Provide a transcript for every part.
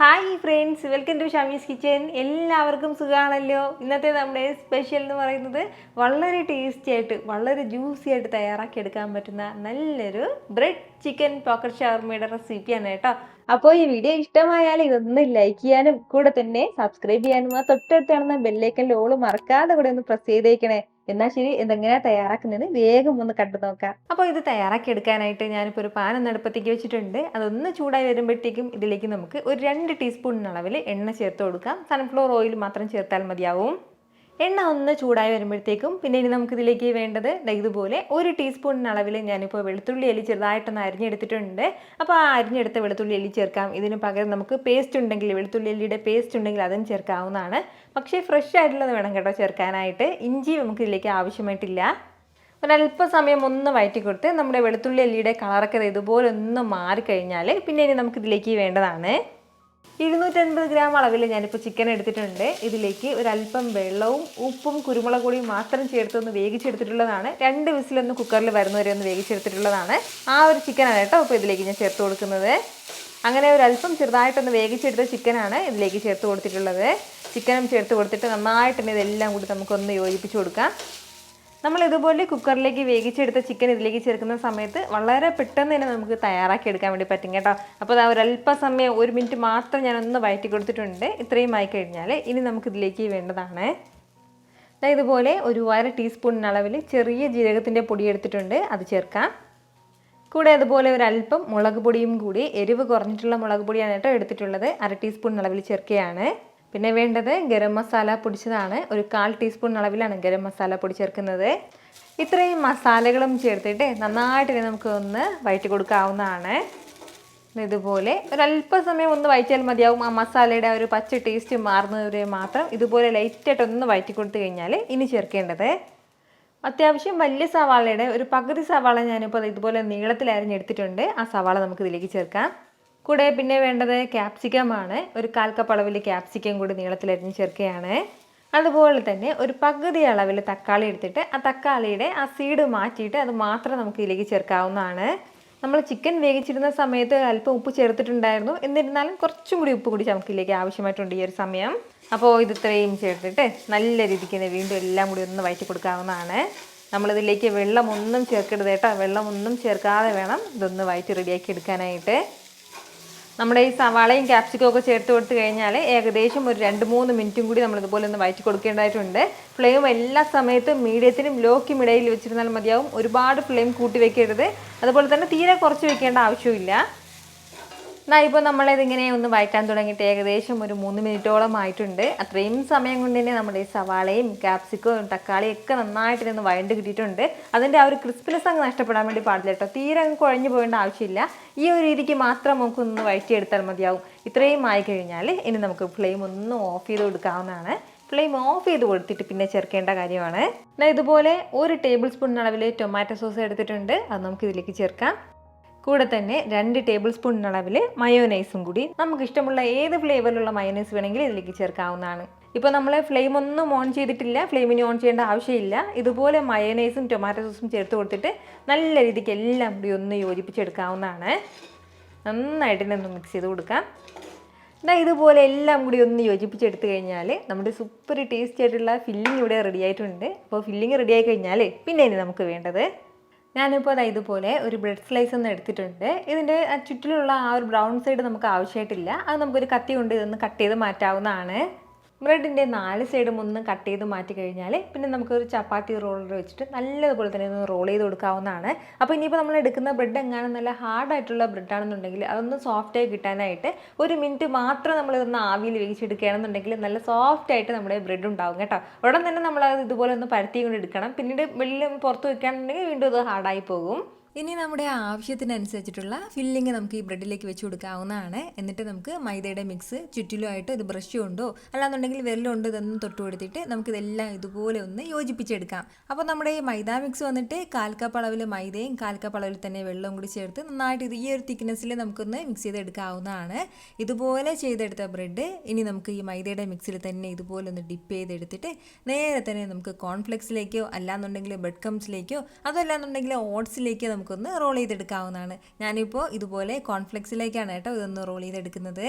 Hi friends, welcome to Shami's kitchen. എല്ലാവർക്കും സുഖമാണല്ലോ. ഇന്നത്തെ നമ്മുടെ സ്പെഷ്യൽ എന്ന് പറയുന്നത് വളരെ ടേസ്റ്റി ആയിട്ട് വളരെ ജ്യൂസി ആയിട്ട് തയ്യാറാക്കി എടുക്കാൻ പറ്റുന്ന നല്ലൊരു ബ്രെഡ് ചിക്കൻ പോക്കറ്റ് ഷവർമയുടെ റെസിപ്പിയാണ് കേട്ടോ. അപ്പോൾ ഈ വീഡിയോ ഇഷ്ടമായാൽ ഇതൊന്ന് ലൈക്ക് ചെയ്യാനും കൂടെ തന്നെ സബ്സ്ക്രൈബ് ചെയ്യാനും ആ തൊട്ടടുത്ത് കാണുന്ന ബെല്ലൈക്കൻ്റെ ഓള് മറക്കാതെ കൂടെ ഒന്ന് പ്രസ് ചെയ്തേക്കണേ. എന്നാൽ ശരി, ഇതെങ്ങനെയാണ് തയ്യാറാക്കുന്നത് വേഗം ഒന്ന് കണ്ടു നോക്കാം. അപ്പോൾ ഇത് തയ്യാറാക്കി എടുക്കാനായിട്ട് ഞാനിപ്പോൾ ഒരു പാൻ ഒന്ന് അടുപ്പത്തേക്ക് വെച്ചിട്ടുണ്ട്. അതൊന്ന് ചൂടായി വരുമ്പോഴത്തേക്കും ഇതിലേക്ക് നമുക്ക് ഒരു 2 ടീസ്പൂൺ അളവിൽ എണ്ണ ചേർത്ത് കൊടുക്കാം. സൺഫ്ലവർ ഓയിൽ മാത്രം ചേർത്താൽ മതിയാവും. എണ്ണ ഒന്ന് ചൂടായി വരുമ്പോഴത്തേക്കും പിന്നെ ഇനി നമുക്കിതിലേക്ക് വേണ്ടത് ഇതുപോലെ 1 ടീസ്പൂൺ അളവിൽ ഞാനിപ്പോൾ വെളുത്തുള്ളി എല്ലി ചെറുതായിട്ടൊന്ന് അരിഞ്ഞെടുത്തിട്ടുണ്ട്. അപ്പോൾ ആ അരിഞ്ഞെടുത്ത വെളുത്തുള്ളി എല്ലി ചേർക്കാം. ഇതിന് പകരം നമുക്ക് പേസ്റ്റ് ഉണ്ടെങ്കിൽ, വെളുത്തുള്ളി എല്ലിയുടെ പേസ്റ്റ് ഉണ്ടെങ്കിൽ അതും ചേർക്കാവുന്നതാണ്. പക്ഷേ ഫ്രഷ് ആയിട്ടുള്ളത് വേണം കേട്ടോ ചേർക്കാനായിട്ട്. ഇഞ്ചി നമുക്ക് ഇതിലേക്ക് ആവശ്യമായിട്ടില്ല. ഒരല്പസമയം ഒന്ന് വഴറ്റി കൊടുത്ത് നമ്മുടെ വെളുത്തുള്ളി എല്ലിയുടെ കളറൊക്കെ ഇതുപോലെ ഒന്ന് മാറിക്കഴിഞ്ഞാൽ പിന്നെ ഇനി നമുക്കിതിലേക്ക് വേണ്ടതാണ് 250 ഗ്രാം അളവിൽ ഞാനിപ്പോൾ ചിക്കൻ എടുത്തിട്ടുണ്ട്. ഇതിലേക്ക് ഒരല്പം വെള്ളവും ഉപ്പും കുരുമുളക് പൊടിയും മാത്രം ചേർത്തൊന്ന് വേവിച്ചെടുത്തിട്ടുള്ളതാണ്. 2 വിസിലൊന്ന് കുക്കറിൽ വരുന്നവരെ ഒന്ന് വേവിച്ചെടുത്തിട്ടുള്ളതാണ്. ആ ഒരു ചിക്കനാണ് കേട്ടോ ഇപ്പോൾ ഇതിലേക്ക് ഞാൻ ചേർത്ത് കൊടുക്കുന്നത്. അങ്ങനെ ഒരല്പം ചെറുതായിട്ടൊന്ന് വേവിച്ചെടുത്ത ചിക്കനാണ് ഇതിലേക്ക് ചേർത്ത് കൊടുത്തിട്ടുള്ളത്. ചിക്കനും ചേർത്ത് കൊടുത്തിട്ട് നന്നായിട്ട് തന്നെ ഇതെല്ലാം കൂടി നമുക്കൊന്ന് യോജിപ്പിച്ച് കൊടുക്കാം. നമ്മൾ ഇതുപോലെ കുക്കറിലേക്ക് വേവിച്ചെടുത്ത ചിക്കൻ ഇതിലേക്ക് ചേർക്കുന്ന സമയത്ത് വളരെ പെട്ടെന്ന് തന്നെ നമുക്ക് തയ്യാറാക്കി എടുക്കാൻ വേണ്ടി പറ്റും കേട്ടോ. അപ്പോൾ അത് ഒരല്പസമയം 1 മിനിറ്റ് മാത്രം ഞാനൊന്ന് വഴറ്റി കൊടുത്തിട്ടുണ്ട്. ഇത്രയും ആയി കഴിഞ്ഞാൽ ഇനി നമുക്കിതിലേക്ക് വേണ്ടതാണ് ഇതുപോലെ ഒരു 1/2 ടീസ്പൂൺ അളവിൽ ചെറിയ ജീരകത്തിൻ്റെ പൊടി എടുത്തിട്ടുണ്ട്, അത് ചേർക്കാം. കൂടെ അതുപോലെ ഒരല്പം മുളക് പൊടിയും കൂടി, എരിവ് കുറഞ്ഞിട്ടുള്ള മുളക് പൊടിയാണ് കേട്ടോ എടുത്തിട്ടുള്ളത്, 1/2 ടീസ്പൂൺ അളവിൽ ചേർക്കുകയാണ്. പിന്നെ വേണ്ടത് ഗരം മസാല പൊടിച്ചതാണ്. ഒരു 1/4 ടീസ്പൂൺ അളവിലാണ് ഗരം മസാല പൊടി ചേർക്കുന്നത്. ഇത്രയും മസാലകളും ചേർത്തിട്ട് നന്നായിട്ട് നമുക്ക് ഒന്ന് വഴറ്റി കൊടുക്കാവുന്നതാണ്. ഇതുപോലെ ഒരല്പസമയം ഒന്ന് വഴറ്റിയാൽ മതിയാവും. ആ മസാലയുടെ ഒരു പച്ച ടേസ്റ്റ് മാറുന്നവരെ മാത്രം ഇതുപോലെ ലൈറ്റായിട്ടൊന്ന് വഴറ്റി കൊടുത്തു കഴിഞ്ഞാൽ ഇനി ചേർക്കേണ്ടത് അത്യാവശ്യം വലിയ സവാളയുടെ ഒരു പകുതി സവാള ഞാനിപ്പോൾ ഇതുപോലെ നീളത്തിൽ അരിഞ്ഞെടുത്തിട്ടുണ്ട്. ആ സവാള നമുക്ക് ഇതിലേക്ക് ചേർക്കാം. കൂടെ പിന്നെ വേണ്ടത് ക്യാപ്സിക്കമാണ്. ഒരു 1/4 കപ്പ് അളവിൽ ക്യാപ്സിക്കം കൂടി നീളത്തിലരിഞ്ഞ് ചേർക്കുകയാണ്. അതുപോലെ തന്നെ ഒരു പകുതി അളവിൽ തക്കാളി എടുത്തിട്ട് ആ തക്കാളിയുടെ ആ സീഡ് മാറ്റിയിട്ട് അത് മാത്രം നമുക്ക് ഇതിലേക്ക് ചേർക്കാവുന്നതാണ്. നമ്മൾ ചിക്കൻ വേവിച്ചിരുന്ന സമയത്ത് അല്പം ഉപ്പ് ചേർത്തിട്ടുണ്ടായിരുന്നു. എന്നിരുന്നാലും കുറച്ചും കൂടി ഉപ്പ് കൂടി നമുക്കിതിലേക്ക് ആവശ്യമായിട്ടുണ്ട് ഈ ഒരു സമയം. അപ്പോൾ ഇത് ഇത്രയും ചേർത്തിട്ട് നല്ല രീതിക്ക് വീണ്ടും എല്ലാം കൂടി ഒന്ന് വഴറ്റി കൊടുക്കാവുന്നതാണ്. നമ്മളിതിലേക്ക് വെള്ളമൊന്നും ചേർക്കരുത് കേട്ടോ. വെള്ളമൊന്നും ചേർക്കാതെ വേണം ഇതൊന്ന് വഴറ്റി റെഡിയാക്കി എടുക്കാനായിട്ട്. നമ്മുടെ ഈ സവാളയും ക്യാപ്സിക്കും ഒക്കെ ചേർത്ത് കൊടുത്തു കഴിഞ്ഞാൽ ഏകദേശം ഒരു 2-3 മിനിറ്റും കൂടി നമ്മളിതുപോലെ ഒന്ന് വഴറ്റി കൊടുക്കേണ്ടതായിട്ടുണ്ട്. ഫ്ലെയിം എല്ലാ സമയത്തും മീഡിയത്തിനും ലോക്കും ഇടയിൽ വെച്ചിരുന്നാൽ മതിയാവും. ഒരുപാട് ഫ്ലെയിം കൂട്ടി വെക്കരുത്. അതുപോലെ തന്നെ തീരെ കുറച്ച് വെക്കേണ്ട ആവശ്യമില്ല. ഇപ്പോൾ നമ്മളിതിങ്ങനെ ഒന്ന് വഴറ്റാൻ തുടങ്ങിയിട്ട് ഏകദേശം ഒരു 3 മിനിറ്റോളം ആയിട്ടുണ്ട്. അത്രയും സമയം കൊണ്ട് തന്നെ നമ്മുടെ ഈ സവാളയും ക്യാപ്സിക്കവും തക്കാളിയും ഒക്കെ നന്നായിട്ട് ഒന്ന് വഴണ്ട് കിട്ടിയിട്ടുണ്ട്. അതിൻ്റെ ആ ഒരു ക്രിസ്പിനെസ് അങ്ങ് നഷ്ടപ്പെടാൻ വേണ്ടി പാടില്ല കേട്ടോ. തീരെ അങ്ങ് കുഴഞ്ഞു പോകേണ്ട ആവശ്യമില്ല. ഈ ഒരു രീതിക്ക് മാത്രം നമുക്കൊന്ന് വഴറ്റിയെടുത്താൽ മതിയാവും. ഇത്രയും ആയി കഴിഞ്ഞാൽ ഇനി നമുക്ക് ഫ്ലെയിം ഒന്ന് ഓഫ് ചെയ്ത് കൊടുക്കാവുന്നതാണ്. ഫ്ലെയിം ഓഫ് ചെയ്ത് കൊടുത്തിട്ട് പിന്നെ ചേർക്കേണ്ട കാര്യമാണ് ഇതുപോലെ 1 ടേബിൾ സ്പൂൺ അളവിൽ ടൊമാറ്റോ സോസ് എടുത്തിട്ടുണ്ട്, അത് നമുക്ക് ഇതിലേക്ക് ചേർക്കാം. കൂടെ തന്നെ 2 ടേബിൾ സ്പൂൺ അളവിൽ മയോനൈസും കൂടി, നമുക്ക് ഇഷ്ടമുള്ള ഏത് ഫ്ലേവറിലുള്ള മയോനൈസ് വേണമെങ്കിലും ഇതിലേക്ക് ചേർക്കാവുന്നതാണ്. ഇപ്പോൾ നമ്മൾ ഫ്ലെയിം ഒന്നും ഓൺ ചെയ്തിട്ടില്ല, ഫ്ലെയിമിന് ഓൺ ചെയ്യേണ്ട ആവശ്യമില്ല. ഇതുപോലെ മയോനൈസും ടൊമാറ്റോ സോസും ചേർത്ത് കൊടുത്തിട്ട് നല്ല രീതിക്ക് എല്ലാം കൂടി ഒന്ന് യോജിപ്പിച്ചെടുക്കാവുന്നതാണ്. നന്നായിട്ട് തന്നെ ഒന്ന് മിക്സ് ചെയ്ത് കൊടുക്കാം. ഇതുപോലെ എല്ലാം കൂടി ഒന്ന് യോജിപ്പിച്ചെടുത്ത് കഴിഞ്ഞാൽ നമ്മുടെ സൂപ്പർ ടേസ്റ്റി ആയിട്ടുള്ള ഫില്ലിങ് ഇവിടെ റെഡി ആയിട്ടുണ്ട്. അപ്പോൾ ഫില്ലിങ് റെഡി ആയി കഴിഞ്ഞാൽ പിന്നെ ഇനി നമുക്ക് വേണ്ടത് ഞാനിപ്പോൾ ഇതുപോലെ ഒരു ബ്രെഡ് സ്ലൈസ് ഒന്ന് എടുത്തിട്ടുണ്ട്. ഇതിൻ്റെ ചുറ്റിലുള്ള ആ ഒരു ബ്രൗൺ സൈഡ് നമുക്ക് ആവശ്യമായിട്ടില്ല. അത് നമുക്കൊരു കത്തി കൊണ്ട് ഇതൊന്ന് കട്ട് ചെയ്ത് മാറ്റാവുന്നതാണ്. ബ്രെഡിൻ്റെ 4 സൈഡും ഒന്ന് കട്ട് ചെയ്ത് മാറ്റി കഴിഞ്ഞാൽ പിന്നെ നമുക്കൊരു ചപ്പാത്തി റോളർ വെച്ചിട്ട് നല്ലതുപോലെ തന്നെ ഒന്ന് റോൾ ചെയ്ത് കൊടുക്കാവുന്നതാണ്. അപ്പോൾ ഇനിയിപ്പോൾ നമ്മൾ എടുക്കുന്ന ബ്രെഡ് എങ്ങാനും നല്ല ഹാർഡായിട്ടുള്ള ബ്രെഡാണെന്നുണ്ടെങ്കിൽ അതൊന്ന് സോഫ്റ്റായി കിട്ടാനായിട്ട് 1 മിനിറ്റ് മാത്രം നമ്മളിതൊന്ന് ആവിയിൽ വേവിച്ചെടുക്കുകയാണെന്നുണ്ടെങ്കിൽ നല്ല സോഫ്റ്റായിട്ട് നമ്മുടെ ബ്രെഡ് ഉണ്ടാവും കേട്ടോ. ഉടൻ തന്നെ നമ്മളത് ഇതുപോലെ ഒന്ന് പരത്തി കൊണ്ട് എടുക്കണം. പിന്നീട് വെള്ളം പുറത്ത് വെക്കുകയാണെന്നുണ്ടെങ്കിൽ വീണ്ടും ഇത് ഹാർഡായി പോകും. ഇനി നമ്മുടെ ആവശ്യത്തിനനുസരിച്ചിട്ടുള്ള ഫില്ലിങ് നമുക്ക് ഈ ബ്രെഡിലേക്ക് വെച്ച് കൊടുക്കാവുന്നതാണ്. എന്നിട്ട് നമുക്ക് മൈദയുടെ മിക്സ് ചുറ്റിലുമായിട്ട് ഒരു ബ്രഷ് കൊണ്ടോ അല്ലാന്നുണ്ടെങ്കിൽ വിരലുണ്ടോ ഇതൊന്നും തൊട്ട് കൊടുത്തിട്ട് നമുക്കിതെല്ലാം ഇതുപോലെ ഒന്ന് യോജിപ്പിച്ചെടുക്കാം. അപ്പോൾ നമ്മുടെ ഈ മൈദ മിക്സ് വന്നിട്ട് 1/4 കപ്പ് അളവിൽ മൈദയും 1/4 കപ്പ് അളവിൽ തന്നെ വെള്ളവും കൂടി ചേർത്ത് നന്നായിട്ട് ഈ ഒരു തിക്നെസ്സിൽ നമുക്കൊന്ന് മിക്സ് ചെയ്തെടുക്കാവുന്നതാണ്. ഇതുപോലെ ചെയ്തെടുത്ത ബ്രെഡ് ഇനി നമുക്ക് ഈ മൈദയുടെ മിക്സിൽ തന്നെ ഇതുപോലെ ഒന്ന് ഡിപ്പ് ചെയ്തെടുത്തിട്ട് നേരെ തന്നെ നമുക്ക് കോൺഫ്ലെക്സിലേക്കോ അല്ലാന്നുണ്ടെങ്കിൽ ബ്രെഡ് ക്രംസിലേക്കോ അതല്ലാന്നുണ്ടെങ്കിൽ ഓട്സിലേക്കോ നമുക്കൊന്ന് റോൾ ചെയ്തെടുക്കാവുന്നതാണ്. ഞാനിപ്പോൾ ഇതുപോലെ കോൺഫ്ലെക്സിലേക്കാണ് കേട്ടോ ഇതൊന്ന് റോൾ ചെയ്തെടുക്കുന്നത്.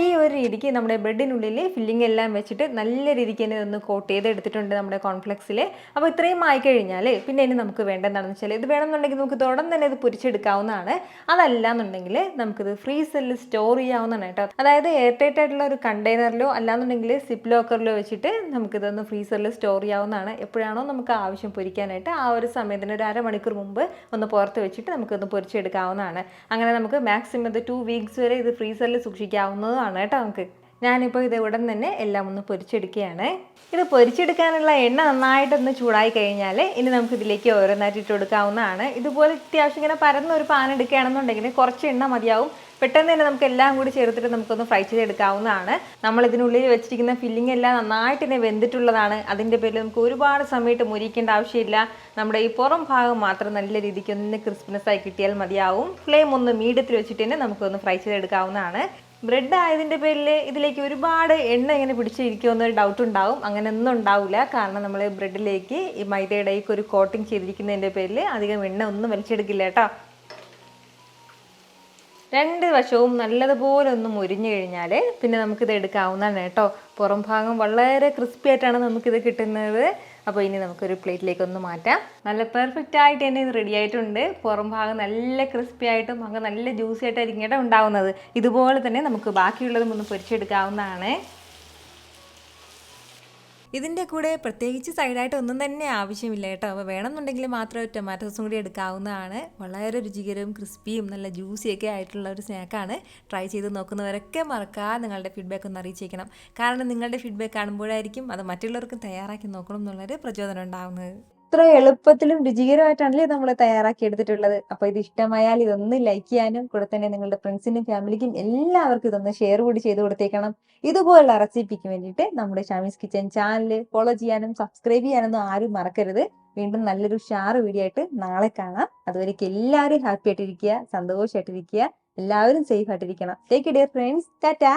ഈ ഒരു രീതിക്ക് നമ്മുടെ ബ്രെഡിനുള്ളിൽ ഫില്ലിംഗ് എല്ലാം വെച്ചിട്ട് നല്ല രീതിക്ക് തന്നെ ഇതൊന്ന് കോട്ട് ചെയ്തെടുത്തിട്ടുണ്ട് നമ്മുടെ കോൺഫ്ലെക്സിൽ. അപ്പോൾ ഇത്രയും ആയിക്കഴിഞ്ഞാൽ പിന്നെ ഇനി നമുക്ക് വേണ്ടതെന്താണെന്ന് വെച്ചാൽ ഇത് വേണമെന്നുണ്ടെങ്കിൽ നമുക്ക് തുടർന്ന് തന്നെ ഇത് പൊരിച്ചെടുക്കാവുന്നതാണ്. അതല്ല എന്നുണ്ടെങ്കിൽ നമുക്കിത് ഫ്രീസറിൽ സ്റ്റോർ ചെയ്യാവുന്നതാണ് കേട്ടോ. അതായത് എയർ ടൈറ്റ് ആയിട്ടുള്ള ഒരു കണ്ടെയ്നറിലോ അല്ലാന്നുണ്ടെങ്കിൽ സിപ്പ് ലോക്കറിലോ വെച്ചിട്ട് നമുക്കിതൊന്ന് ഫ്രീസറിൽ സ്റ്റോർ ചെയ്യാവുന്നതാണ്. എപ്പോഴാണോ നമുക്ക് ആവശ്യം പൊരിക്കാനായിട്ട് ആ ഒരു സമയത്തിന് ഒരു അരമണിക്കൂർ മുമ്പ് ഒന്ന് പുറത്ത് വെച്ചിട്ട് നമുക്കൊന്ന് പൊരിച്ചെടുക്കാവുന്നതാണ്. അങ്ങനെ നമുക്ക് മാക്സിമം ഇത് 2 വീക്സ് വരെ ഇത് ഫ്രീസറിൽ സൂക്ഷിക്കാവുന്നതാണ് കേട്ടോ. നമുക്ക് ഞാനിപ്പോൾ ഇത് ഉടൻ തന്നെ എല്ലാം ഒന്ന് പൊരിച്ചെടുക്കുകയാണ്. ഇത് പൊരിച്ചെടുക്കാനുള്ള എണ്ണ നന്നായിട്ടൊന്ന് ചൂടായി കഴിഞ്ഞാൽ ഇനി നമുക്ക് ഇതിലേക്ക് ഓരോന്നായിട്ട് ഇട്ട് കൊടുക്കാവുന്നതാണ്. ഇതുപോലെ അത്യാവശ്യം ഇങ്ങനെ പരന്നൊരു പാൻ എടുക്കുകയാണെന്നുണ്ടെങ്കിൽ കുറച്ച് എണ്ണ മതിയാവും. പെട്ടെന്ന് തന്നെ നമുക്ക് എല്ലാം കൂടി ചേർത്തിട്ട് നമുക്കൊന്ന് ഫ്രൈ ചെയ്തെടുക്കാവുന്നതാണ്. നമ്മൾ ഇതിനുള്ളിൽ വെച്ചിരിക്കുന്ന ഫില്ലിംഗ് എല്ലാം നന്നായിട്ട് തന്നെ വെന്തിട്ടുള്ളതാണ്. അതിൻ്റെ പേരിൽ നമുക്ക് ഒരുപാട് സമയത്ത് മുരിക്കേണ്ട ആവശ്യമില്ല. നമ്മുടെ ഈ പുറം ഭാഗം മാത്രം നല്ല രീതിക്ക് ഒന്ന് ക്രിസ്പിനെസ് ആയി കിട്ടിയാൽ മതിയാവും. ഫ്ലെയിം ഒന്ന് മീഡിയത്തിൽ വെച്ചിട്ട് തന്നെ നമുക്കൊന്ന് ഫ്രൈ ചെയ്തെടുക്കാവുന്നതാണ്. ബ്രെഡ് ആയതിൻ്റെ പേരിൽ ഇതിലേക്ക് ഒരുപാട് എണ്ണ ഇങ്ങനെ പിടിച്ചിരിക്കുമെന്നൊരു ഡൗട്ട് ഉണ്ടാവും. അങ്ങനെ ഒന്നും ഉണ്ടാവില്ല. കാരണം നമ്മൾ ബ്രെഡിലേക്ക് ഈ മൈദയുടെ ഒരു കോട്ടിങ് ചെയ്തിരിക്കുന്നതിൻ്റെ പേരിൽ അധികം എണ്ണ ഒന്നും വലിച്ചെടുക്കില്ല കേട്ടോ. 2 വശവും നല്ലതുപോലെ ഒന്ന് മുരിഞ്ഞു കഴിഞ്ഞാൽ പിന്നെ നമുക്കിത് എടുക്കാവുന്നതാണ് കേട്ടോ. പുറം ഭാഗം വളരെ ക്രിസ്പി ആയിട്ടാണ് നമുക്കിത് കിട്ടുന്നത്. അപ്പോൾ ഇനി നമുക്കൊരു പ്ലേറ്റിലേക്ക് ഒന്ന് മാറ്റാം. നല്ല പെർഫെക്റ്റ് ആയിട്ട് തന്നെ ഇത് റെഡി ആയിട്ടുണ്ട്. പുറം ഭാഗം നല്ല ക്രിസ്പി ആയിട്ടും അങ്ങ് നല്ല ജ്യൂസി ആയിട്ടായിരിക്കും കേട്ടോ ഉണ്ടാവുന്നത്. ഇതുപോലെ തന്നെ നമുക്ക് ബാക്കിയുള്ളതും ഒന്ന് പൊരിച്ചെടുക്കാവുന്നതാണ്. ഇതിൻ്റെ കൂടെ പ്രത്യേകിച്ച് സൈഡായിട്ട് ഒന്നും തന്നെ ആവശ്യമില്ല കേട്ടോ. അപ്പോൾ വേണമെന്നുണ്ടെങ്കിൽ മാത്രം ടൊമാറ്റോ സോസും കൂടി എടുക്കാവുന്നതാണ്. വളരെ രുചികരവും ക്രിസ്പിയും നല്ല ജ്യൂസിയൊക്കെ ആയിട്ടുള്ള ഒരു സ്നാക്കാണ്. ട്രൈ ചെയ്ത് നോക്കുന്നവരൊക്കെ മറക്കാതെ നിങ്ങളുടെ ഫീഡ്ബാക്ക് ഒന്ന് അറിയിച്ചേക്കണം. കാരണം നിങ്ങളുടെ ഫീഡ്ബാക്ക് കാണുമ്പോഴായിരിക്കും അത് മറ്റുള്ളവർക്കും തയ്യാറാക്കി നോക്കണം എന്നുള്ളൊരു പ്രചോദനം ഉണ്ടാകുന്നത്. ഇത്ര എളുപ്പത്തിലും രുചികരമായിട്ടാണല്ലേ നമ്മൾ തയ്യാറാക്കി എടുത്തിട്ടുള്ളത്. അപ്പോൾ ഇത് ഇഷ്ടമായാൽ ഇതൊന്ന് ലൈക്ക് ചെയ്യാനും കൂടെ തന്നെ നിങ്ങളുടെ ഫ്രണ്ട്സിനും ഫാമിലിക്കും എല്ലാവർക്കും ഇതൊന്ന് ഷെയർ കൂടി ചെയ്ത് കൊടുത്തേക്കണം. ഇതുപോലുള്ള റെസിപ്പിക്ക് വേണ്ടിയിട്ട് നമ്മുടെ ഷാമീസ് കിച്ചൻ ചാനൽ ഫോളോ ചെയ്യാനും സബ്സ്ക്രൈബ് ചെയ്യാനൊന്നും ആരും മറക്കരുത്. വീണ്ടും നല്ലൊരു ഷാറ് വീഡിയോ ആയിട്ട് നാളെ കാണാം. അതുവരേക്കും എല്ലാവരും ഹാപ്പി ആയിട്ടിരിക്കുക, സന്തോഷമായിട്ടിരിക്കുക, എല്ലാവരും സേഫ് ആയിട്ടിരിക്കണം. Take care friends. ടാറ്റാ.